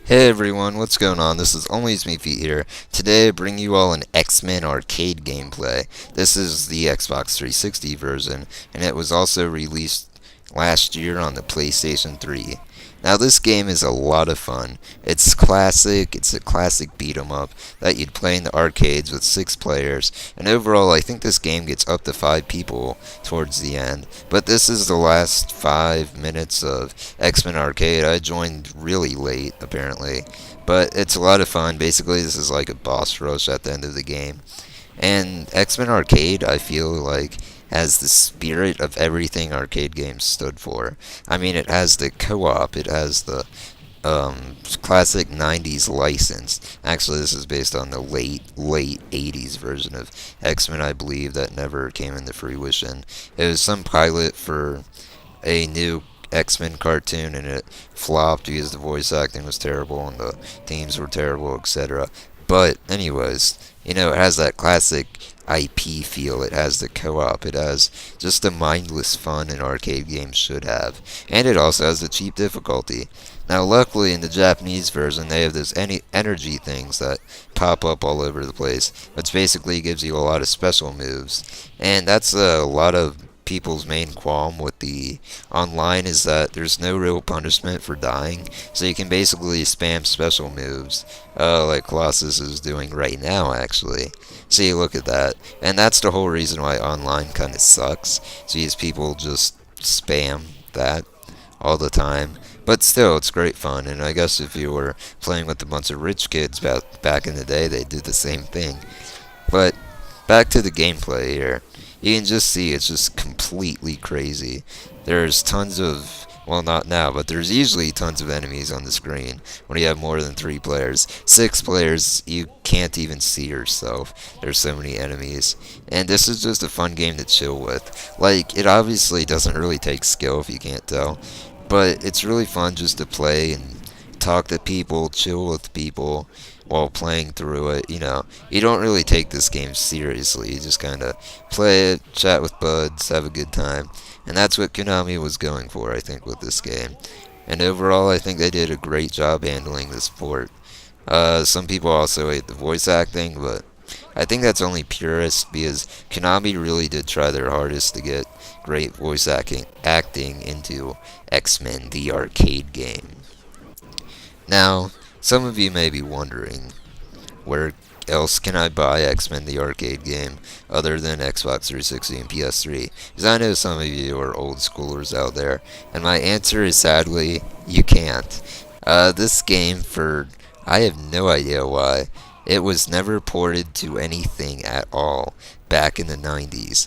Hey everyone, what's going on? This is ONLYUSEmeFEET here. Today I bring you all an X-Men arcade gameplay. This is the Xbox 360 version, and it was also released last year on the PlayStation 3. Now this game is a lot of fun. It's classic, it's a classic beat 'em up that you'd play in the arcades with 6 players, and overall I think this game gets up to 5 people towards the end. But this is the last 5 minutes of X-Men Arcade. I joined really late, apparently. But it's a lot of fun. Basically, this is like a boss rush at the end of the game. And X-Men Arcade, I feel like, has the spirit of everything arcade games stood for. I mean, it has the co-op, it has the classic 90s license. Actually, this is based on the late 80s version of X-Men, I believe, that never came into fruition. It was some pilot for a new X-Men cartoon, and it flopped because the voice acting was terrible and the themes were terrible, etc. But anyways, it has that classic IP feel. It has the co-op. It has just the mindless fun an arcade games should have, and it also has the cheap difficulty. Now, luckily, in the Japanese version, they have those energy things that pop up all over the place, which basically gives you a lot of special moves, and that's a lot of people's main qualm with the online is that there's no real punishment for dying, so you can basically spam special moves, like Colossus is doing right now, actually. So you look at that, and that's the whole reason why online kind of sucks. So these people just spam that all the time. But still, it's great fun, and I guess if you were playing with a bunch of rich kids back in the day, they'd do the same thing. But back to the gameplay here. You can just see it's just completely crazy. There's tons of, well, not now, but there's usually tons of enemies on the screen when you have more than 3 players. 6 players, you can't even see yourself. There's so many enemies. And this is just a fun game to chill with. Like, it obviously doesn't really take skill if you can't tell, but it's really fun just to play and talk to people, chill with people while playing through it. You don't really take this game seriously. You just kind of play it, chat with buds, have a good time. And that's what Konami was going for, I think, with this game. And overall, I think they did a great job handling this port. Some people also hate the voice acting, but I think that's only purist because Konami really did try their hardest to get great voice acting into X-Men, the arcade game. Now, some of you may be wondering, where else can I buy X-Men the arcade game other than Xbox 360 and PS3? Because I know some of you are old schoolers out there, and my answer is sadly, you can't. This game, I have no idea why, it was never ported to anything at all back in the 90s.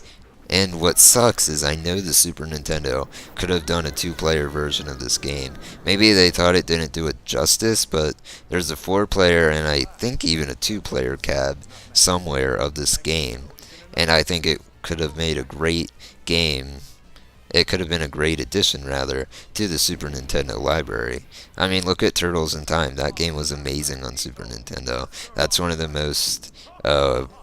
And what sucks is I know the Super Nintendo could have done a 2-player version of this game. Maybe they thought it didn't do it justice, but there's a 4-player and I think even a 2-player cab somewhere of this game. And I think it could have made a great game. It could have been a great addition, rather, to the Super Nintendo library. I mean, look at Turtles in Time. That game was amazing on Super Nintendo. That's one of the most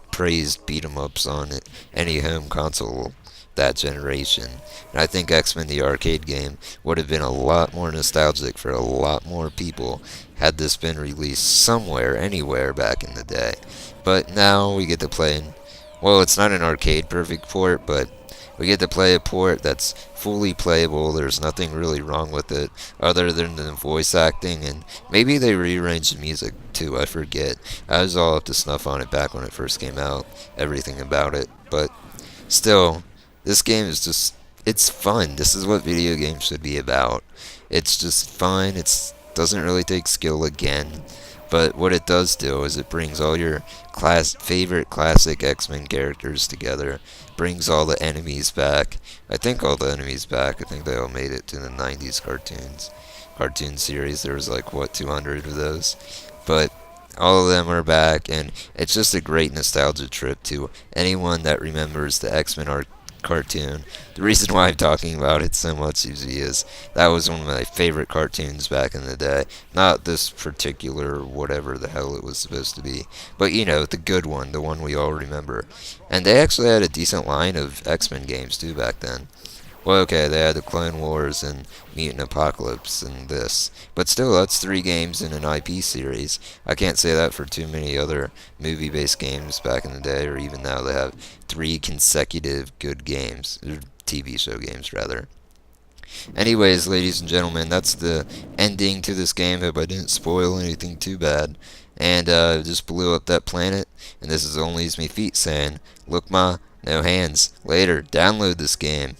praised beat 'em ups on any home console that generation. And I think X-Men the arcade game would have been a lot more nostalgic for a lot more people had this been released somewhere, anywhere back in the day. But now we get to play in, well, it's not an arcade perfect port, but we get to play a port that's fully playable. There's nothing really wrong with it other than the voice acting, and maybe they rearranged the music too, I forget. I was all up to snuff on it back when it first came out, everything about it. But still, this game is just, it's fun. This is what video games should be about. It's just fun. It doesn't really take skill again. But what it does do is it brings all your favorite classic X-Men characters together, brings all the enemies back. I think all the enemies back. I think they all made it to the 90s cartoon series. There was like, what, 200 of those? But all of them are back, and it's just a great nostalgia trip to anyone that remembers the X-Men cartoon. The reason why I'm talking about it so much is that was one of my favorite cartoons back in the day. Not this particular whatever the hell it was supposed to be, but the good one, the one we all remember. And they actually had a decent line of X-Men games too back then. Well, okay, they had the Clone Wars and Mutant Apocalypse and this. But still, that's 3 games in an IP series. I can't say that for too many other movie-based games back in the day, or even now they have 3 consecutive good games. Or TV show games, rather. Anyways, ladies and gentlemen, that's the ending to this game. Hope I didn't spoil anything too bad. And just blew up that planet. And this is ONLYUSEmeFEET saying, look ma, no hands. Later, download this game.